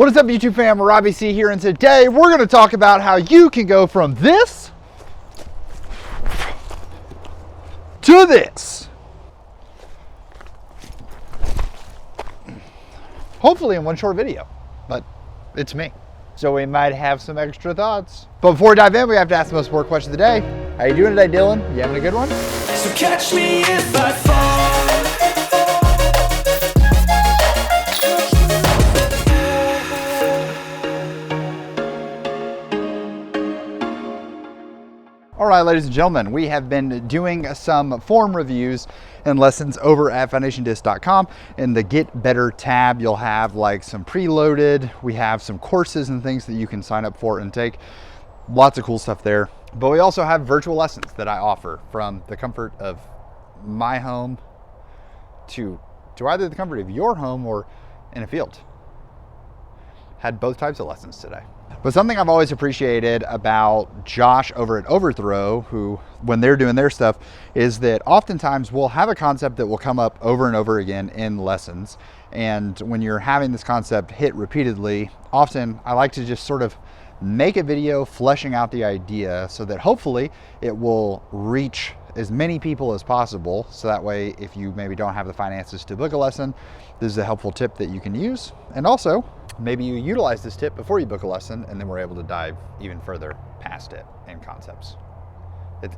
What is up, YouTube fam? Robbie C here, and today we're going to talk about how you can go from this to this. Hopefully in one short video, but it's me. So we might have some extra thoughts. But before we dive in, we have to ask the most important question of the day. How you doing today, Dylan? You having a good one? So catch me if I fall. All right, ladies and gentlemen, we have been doing some form reviews and lessons over at foundationdisc.com. In the Get Better tab, you'll have like some preloaded. We have some courses and things that you can sign up for and take. Lots of cool stuff there. But we also have virtual lessons that I offer from the comfort of my home to either the comfort of your home or in a field. Had both types of lessons today. But something I've always appreciated about Josh over at Overthrow, who, when they're doing their stuff, is that oftentimes we'll have a concept that will come up over and over again in lessons. And when you're having this concept hit repeatedly, often I like to just sort of make a video fleshing out the idea so that hopefully it will reach as many people as possible. So that way, if you maybe don't have the finances to book a lesson, this is a helpful tip that you can use. And also, maybe you utilize this tip before you book a lesson, and then we're able to dive even further past it in concepts.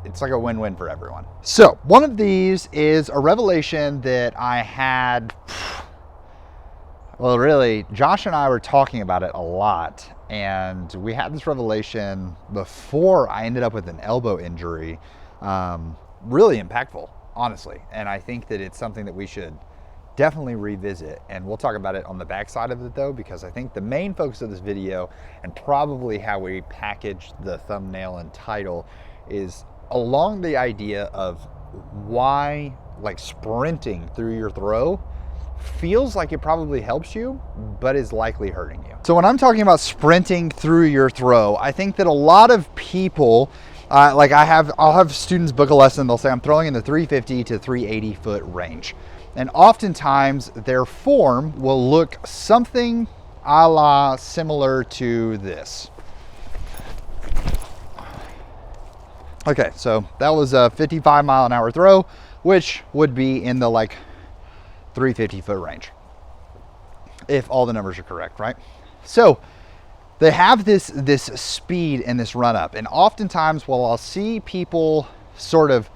It's like a win-win for everyone. So one of these is a revelation that I had, well, really, Josh and I were talking about it a lot, and we had this revelation before I ended up with an elbow injury. Really impactful, honestly. And I think that it's something that we should definitely revisit, and we'll talk about it on the back side of it though, because I think the main focus of this video, and probably how we package the thumbnail and title, is along the idea of why like sprinting through your throw feels like it probably helps you, but is likely hurting you. So when I'm talking about sprinting through your throw, I think that a lot of people, I'll have students book a lesson, they'll say I'm throwing in the 350 to 380 foot range. And oftentimes their form will look something a la similar to this. Okay, so that was a 55 mile an hour throw, which would be in the like 350 foot range, if all the numbers are correct, right? So they have this speed and this run up, and oftentimes while I'll see people sort of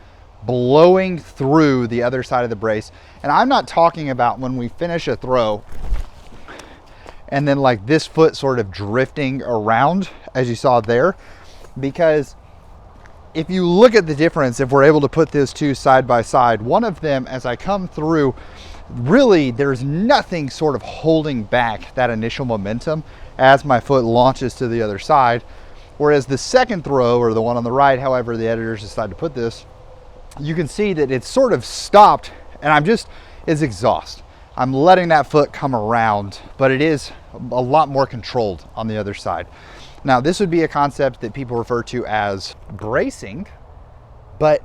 blowing through the other side of the brace, and I'm not talking about when we finish a throw and then like this foot sort of drifting around as you saw there, because if you look at the difference, if we're able to put those two side by side, one of them, as I come through, really there's nothing sort of holding back that initial momentum as my foot launches to the other side, whereas the second throw, or the one on the right, however the editors decide to put this, you can see that it's sort of stopped, and it's exhaust. I'm letting that foot come around, but it is a lot more controlled on the other side. Now, this would be a concept that people refer to as bracing, but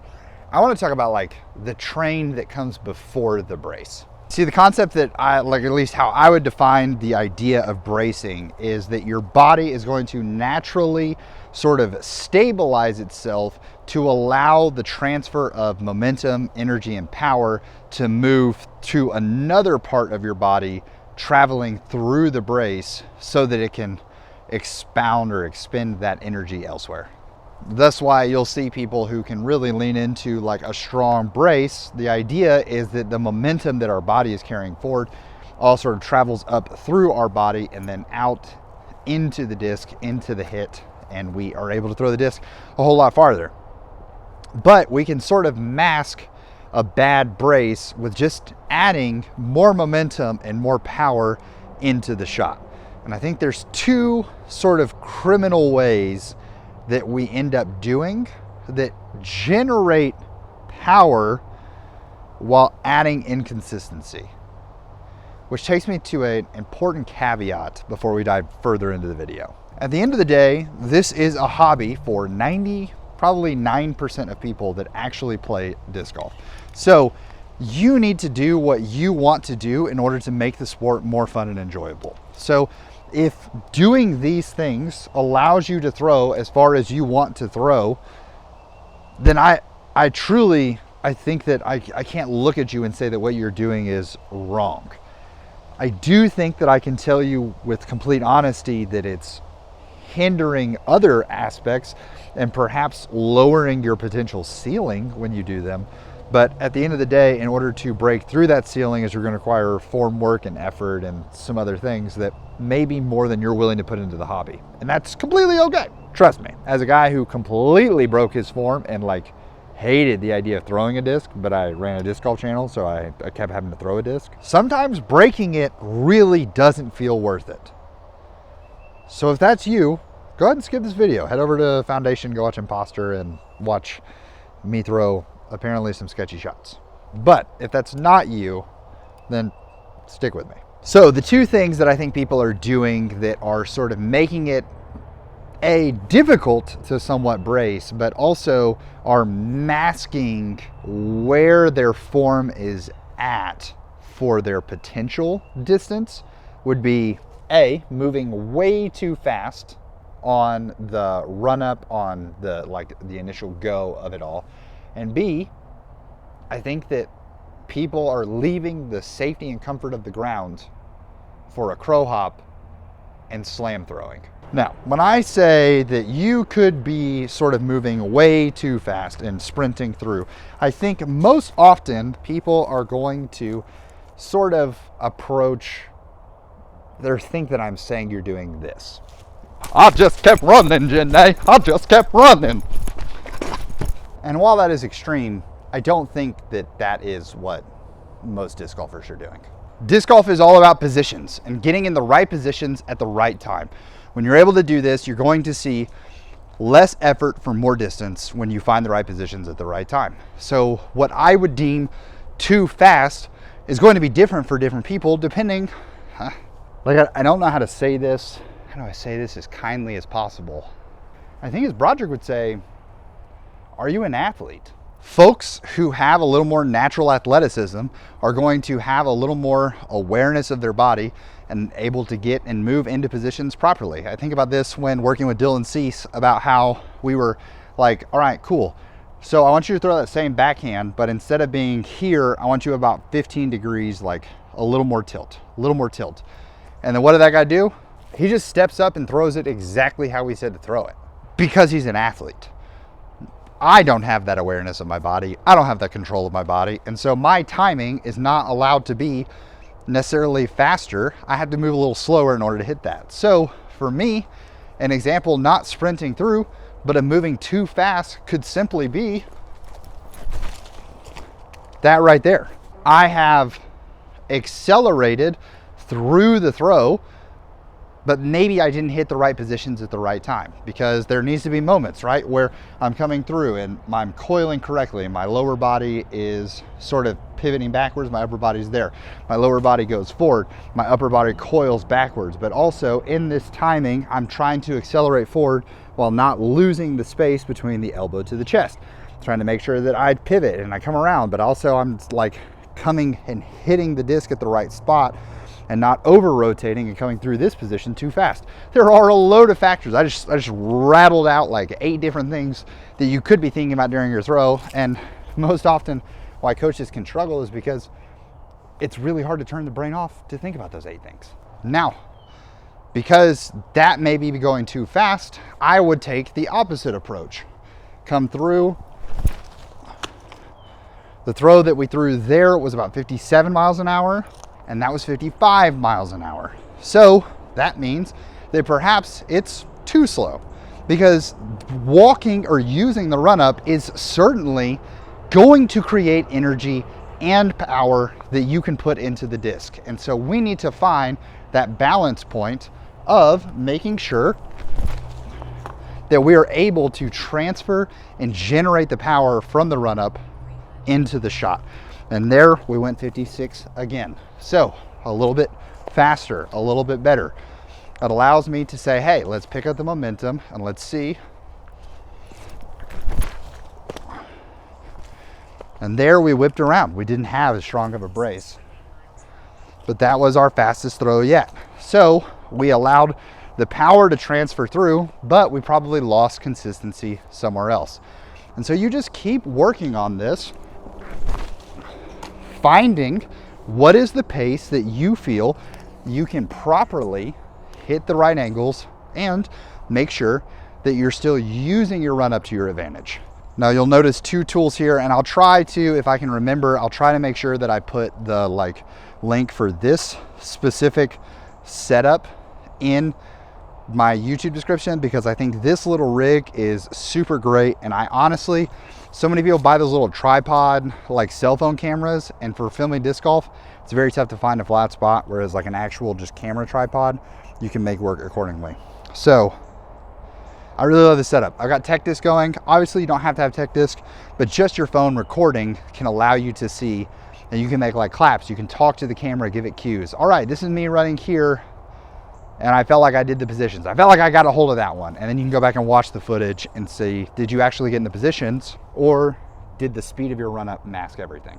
I want to talk about like the train that comes before the brace. See, the concept that at least how I would define the idea of bracing is that your body is going to naturally sort of stabilize itself to allow the transfer of momentum, energy, and power to move to another part of your body, traveling through the brace so that it can expound or expend that energy elsewhere. That's why you'll see people who can really lean into like a strong brace. The idea is that the momentum that our body is carrying forward all sort of travels up through our body and then out into the disc, into the hit, and we are able to throw the disc a whole lot farther. But we can sort of mask a bad brace with just adding more momentum and more power into the shot. And I think there's two sort of criminal ways that we end up doing that generate power while adding inconsistency, which takes me to an important caveat before we dive further into the video. At the end of the day, this is a hobby for probably 9% of people that actually play disc golf. So you need to do what you want to do in order to make the sport more fun and enjoyable. So if doing these things allows you to throw as far as you want to throw, then I truly, I think that I can't look at you and say that what you're doing is wrong. I do think that I can tell you with complete honesty that it's hindering other aspects and perhaps lowering your potential ceiling when you do them. But at the end of the day, in order to break through that ceiling, is you're going to require form work and effort and some other things that may be more than you're willing to put into the hobby. And that's completely okay. Trust me, as a guy who completely broke his form and like hated the idea of throwing a disc, but I ran a disc golf channel, so I kept having to throw a disc. Sometimes breaking it really doesn't feel worth it. So if that's you, go ahead and skip this video. Head over to Foundation, go watch Imposter, and watch me throw apparently some sketchy shots. But if that's not you, then stick with me. So the two things that I think people are doing that are sort of making it difficult to somewhat brace, but also are masking where their form is at for their potential distance would be moving way too fast on the run up, on the initial go of it all. And B, I think that people are leaving the safety and comfort of the ground for a crow hop and slam throwing. Now, when I say that you could be sort of moving way too fast and sprinting through, I think most often people are going to sort of approach, they think that I'm saying you're doing this. I just kept running, Janae. I just kept running. And while that is extreme, I don't think that that is what most disc golfers are doing. Disc golf is all about positions and getting in the right positions at the right time. When you're able to do this, you're going to see less effort for more distance when you find the right positions at the right time. So what I would deem too fast is going to be different for different people depending, I don't know how to say this. How do I say this as kindly as possible? I think as Broderick would say, are you an athlete? Folks who have a little more natural athleticism are going to have a little more awareness of their body and able to get and move into positions properly. I think about this when working with Dylan Cease about how we were like, all right, cool. So I want you to throw that same backhand, but instead of being here, I want you about 15 degrees, like a little more tilt. And then what did that guy do? He just steps up and throws it exactly how we said to throw it because he's an athlete. I don't have that awareness of my body. I don't have that control of my body. And so my timing is not allowed to be necessarily faster. I have to move a little slower in order to hit that. So for me, an example, not sprinting through, but a moving too fast could simply be that right there. I have accelerated through the throw, but maybe I didn't hit the right positions at the right time, because there needs to be moments, right, where I'm coming through and I'm coiling correctly. My lower body is sort of pivoting backwards, my upper body's there. My lower body goes forward, my upper body coils backwards. But also in this timing, I'm trying to accelerate forward while not losing the space between the elbow to the chest. Trying to make sure that I pivot and I come around, but also I'm like coming and hitting the disc at the right spot and not over rotating and coming through this position too fast. There are a load of factors. I just rattled out like 8 different things that you could be thinking about during your throw. And most often why coaches can struggle is because it's really hard to turn the brain off to think about those 8 things. Now, because that may be going too fast, I would take the opposite approach. Come through. The throw that we threw there was about 57 miles an hour. And that was 55 miles an hour. So that means that perhaps it's too slow, because walking or using the run up is certainly going to create energy and power that you can put into the disc. And so we need to find that balance point of making sure that we are able to transfer and generate the power from the run up into the shot. And there we went 56 again. So a little bit faster, a little bit better. It allows me to say, hey, let's pick up the momentum and let's see. And there we whipped around. We didn't have as strong of a brace, but that was our fastest throw yet. So We allowed the power to transfer through, but we probably lost consistency somewhere else. And so you just keep working on this, finding what is the pace that you feel you can properly hit the right angles and make sure that you're still using your run up to your advantage. Now you'll notice two tools here, and I'll try to, if I can remember, I'll try to make sure that I put the link for this specific setup in my YouTube description, because I think this little rig is super great. And I honestly, so many people buy those little tripod cell phone cameras, and for filming disc golf, it's very tough to find a flat spot, whereas an actual just camera tripod, you can make work accordingly. So I really love this setup. I've got tech disc going. Obviously you don't have to have tech disc, but just your phone recording can allow you to see, and you can make claps. You can talk to the camera, give it cues. All right, this is me running here, and I felt like I did the positions. I felt like I got a hold of that one. And then you can go back and watch the footage and see, did you actually get in the positions, or did the speed of your run up mask everything?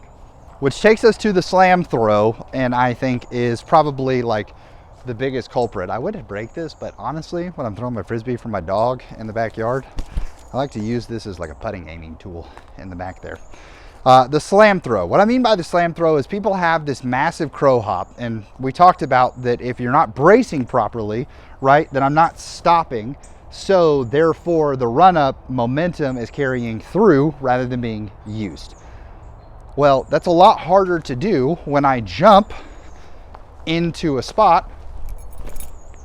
Which takes us to the slam throw, and I think is probably the biggest culprit. I would break this, but honestly, when I'm throwing my Frisbee for my dog in the backyard, I like to use this as a putting aiming tool in the back there. The slam throw. What I mean by the slam throw is people have this massive crow hop, and we talked about that if you're not bracing properly, right, then I'm not stopping. So therefore the run up momentum is carrying through rather than being used. Well, that's a lot harder to do when I jump into a spot,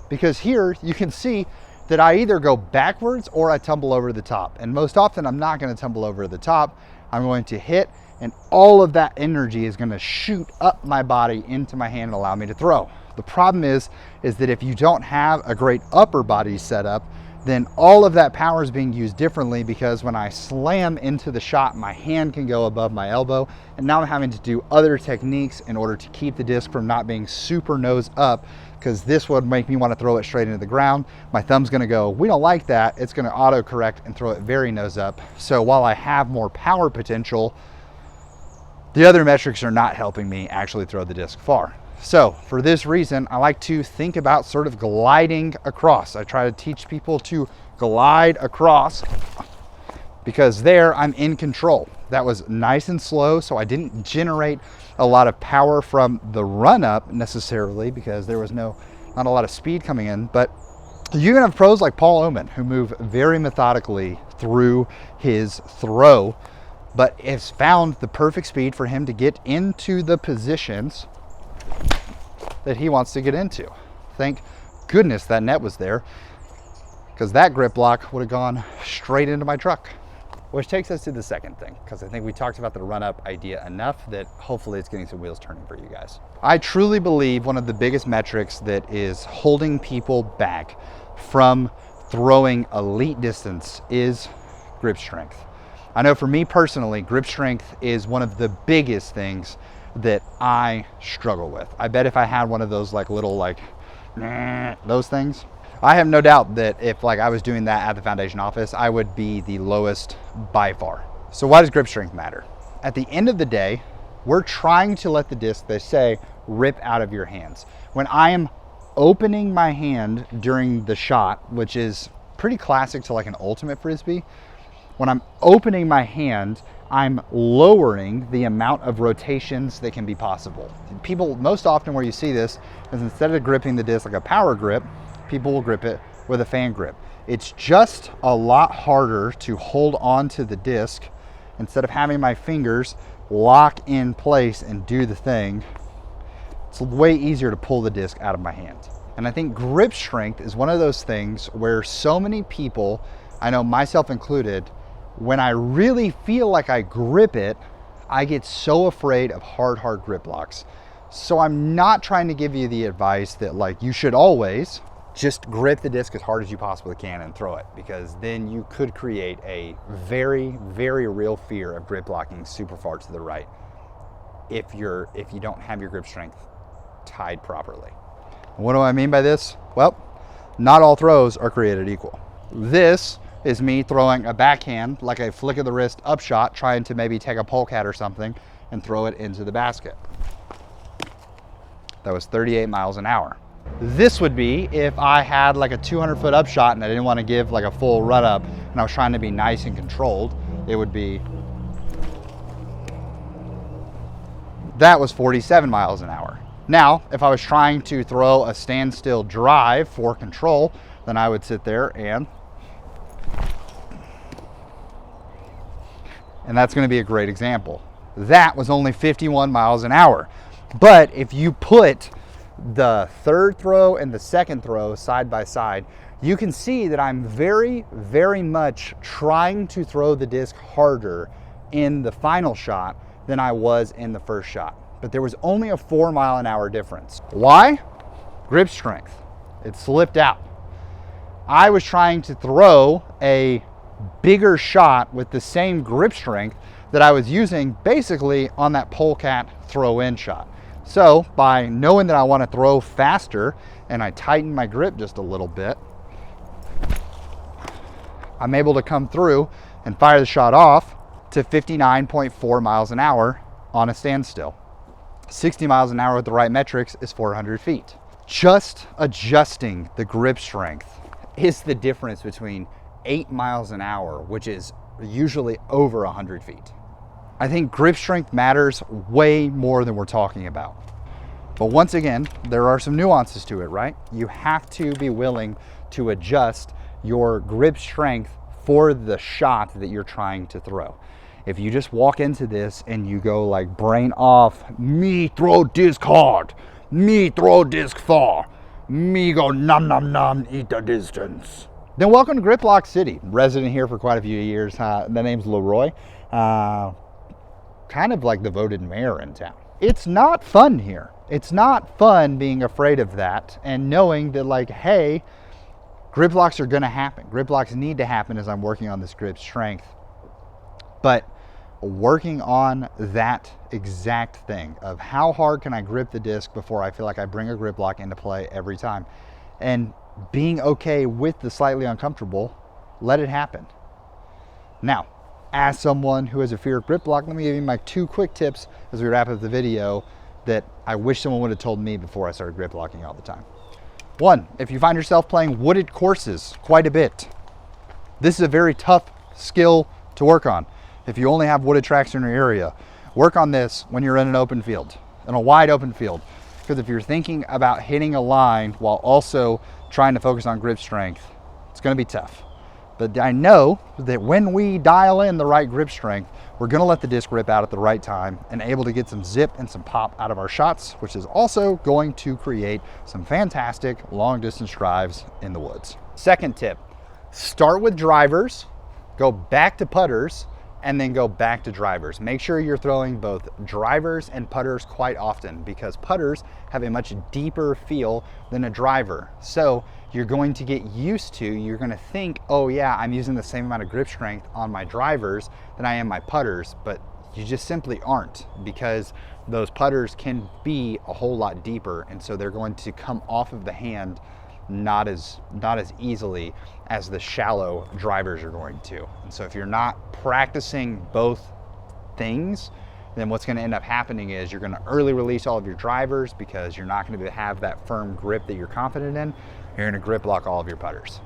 because here you can see that I either go backwards or I tumble over the top. And most often I'm not going to tumble over the top. I'm going to hit, and all of that energy is going to shoot up my body into my hand and allow me to throw. The problem is that if you don't have a great upper body setup, then all of that power is being used differently, because when I slam into the shot, my hand can go above my elbow, and now I'm having to do other techniques in order to keep the disc from not being super nose up, because this would make me want to throw it straight into the ground. My thumb's going to go, we don't like that. It's going to auto correct and throw it very nose up. So while I have more power potential, the other metrics are not helping me actually throw the disc far. So for this reason, I like to think about sort of gliding across. I try to teach people to glide across, because there I'm in control. That was nice and slow, so I didn't generate a lot of power from the run up necessarily, because there was not a lot of speed coming in. But you can have pros like Paul Oman who move very methodically through his throw, but it's found the perfect speed for him to get into the positions that he wants to get into. Thank goodness that net was there, because that grip block would have gone straight into my truck. Which takes us to the second thing, because I think we talked about the run up idea enough that hopefully it's getting some wheels turning for you guys. I truly believe one of the biggest metrics that is holding people back from throwing elite distance is grip strength. I know for me personally, grip strength is one of the biggest things that I struggle with. I bet if I had one of those little those things, I have no doubt that if I was doing that at the foundation office, I would be the lowest by far. So why does grip strength matter? At the end of the day, we're trying to let the disc, they say, rip out of your hands. When I am opening my hand during the shot, which is pretty classic to an ultimate Frisbee, when I'm opening my hand, I'm lowering the amount of rotations that can be possible. People, most often where you see this is instead of gripping the disc like a power grip, people will grip it with a fan grip. It's just a lot harder to hold on to the disc instead of having my fingers lock in place and do the thing. It's way easier to pull the disc out of my hand. And I think grip strength is one of those things where so many people, I know myself included, when I really feel like I grip it, I get so afraid of hard grip locks. So I'm not trying to give you the advice that you should always just grip the disc as hard as you possibly can and throw it, because then you could create a very, very real fear of grip locking super far to the right if you don't have your grip strength tied properly. What do I mean by this? Well, not all throws are created equal. This is me throwing a backhand, like a flick of the wrist upshot, trying to maybe take a polecat or something and throw it into the basket. That was 38 miles an hour. This would be if I had like a 200-foot upshot and I didn't want to give like a full run up and I was trying to be nice and controlled. It would be, that was 47 miles an hour. Now, if I was trying to throw a standstill drive for control, then I would sit there and that's going to be a great example. That was only 51 miles an hour. But if you put the third throw and the second throw side by side, you can see that I'm very, very much trying to throw the disc harder in the final shot than I was in the first shot. But there was only a 4 mile an hour difference. Why? Grip strength. It slipped out. I was trying to throw a bigger shot with the same grip strength that I was using basically on that polecat throw-in shot. So by knowing that I want to throw faster and I tighten my grip just a little bit, I'm able to come through and fire the shot off to 59.4 miles an hour on a standstill. 60 miles an hour with the right metrics is 400 feet. Just adjusting the grip strength is the difference between 8 miles an hour, which is usually over 100 feet. I think grip strength matters way more than we're talking about. But once again, there are some nuances to it, right? You have to be willing to adjust your grip strength for the shot that you're trying to throw. If you just walk into this and you go like brain off, me throw disc hard, me throw disc far, me go nom nom nom, eat the distance, then welcome to Grip Lock City. Resident here for quite a few years. The name's Leroy. Kind of like the voted mayor in town. It's not fun here. It's not fun being afraid of that and knowing that like, hey, grip locks are gonna happen. Grip locks need to happen as I'm working on this grip strength. But working on that exact thing of how hard can I grip the disc before I feel like I bring a grip lock into play every time, and being okay with the slightly uncomfortable, let it happen. Now, as someone who has a fear of grip lock, let me give you my 2 quick tips as we wrap up the video that I wish someone would have told me before I started grip locking all the time. 1, if you find yourself playing wooded courses quite a bit, this is a very tough skill to work on. If you only have wooded tracks in your area, work on this when you're in an open field, in a wide open field. Because if you're thinking about hitting a line while also trying to focus on grip strength, it's going to be tough. But I know that when we dial in the right grip strength, we're going to let the disc rip out at the right time and able to get some zip and some pop out of our shots, which is also going to create some fantastic long distance drives in the woods. Second tip, start with drivers, go back to putters, and then go back to drivers. Make sure you're throwing both drivers and putters quite often, because putters have a much deeper feel than a driver. So you're going to get used to, you're going to think, oh yeah, I'm using the same amount of grip strength on my drivers than I am my putters, but you just simply aren't, because those putters can be a whole lot deeper, and so they're going to come off of the hand not as easily as the shallow drivers are going to. And so if you're not practicing both things, then what's going to end up happening is you're going to early release all of your drivers because you're not going to have that firm grip that you're confident in. You're going to grip lock all of your putters,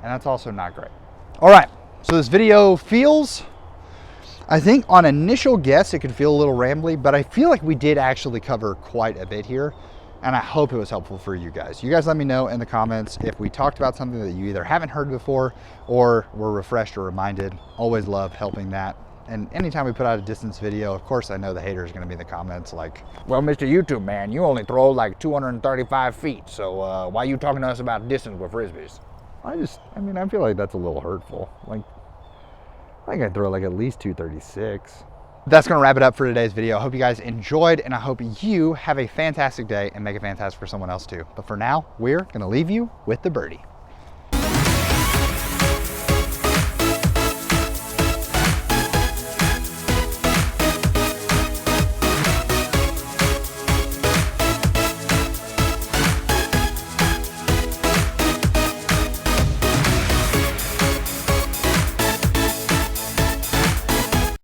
and that's also not great. All right, so this video feels, I think on initial guess it could feel a little rambly, but I feel like we did actually cover quite a bit here. And I hope it was helpful for you guys. You guys let me know in the comments if we talked about something that you either haven't heard before or were refreshed or reminded. Always love helping that. And anytime we put out a distance video, of course I know the haters are gonna be in the comments like, well, Mr. YouTube man, you only throw like 235 feet, so why are you talking to us about distance with Frisbees? I mean, I feel like that's a little hurtful. Like, I think I throw like at least 236. That's going to wrap it up for today's video. I hope you guys enjoyed, and I hope you have a fantastic day and make it fantastic for someone else too. But for now, we're going to leave you with the birdie.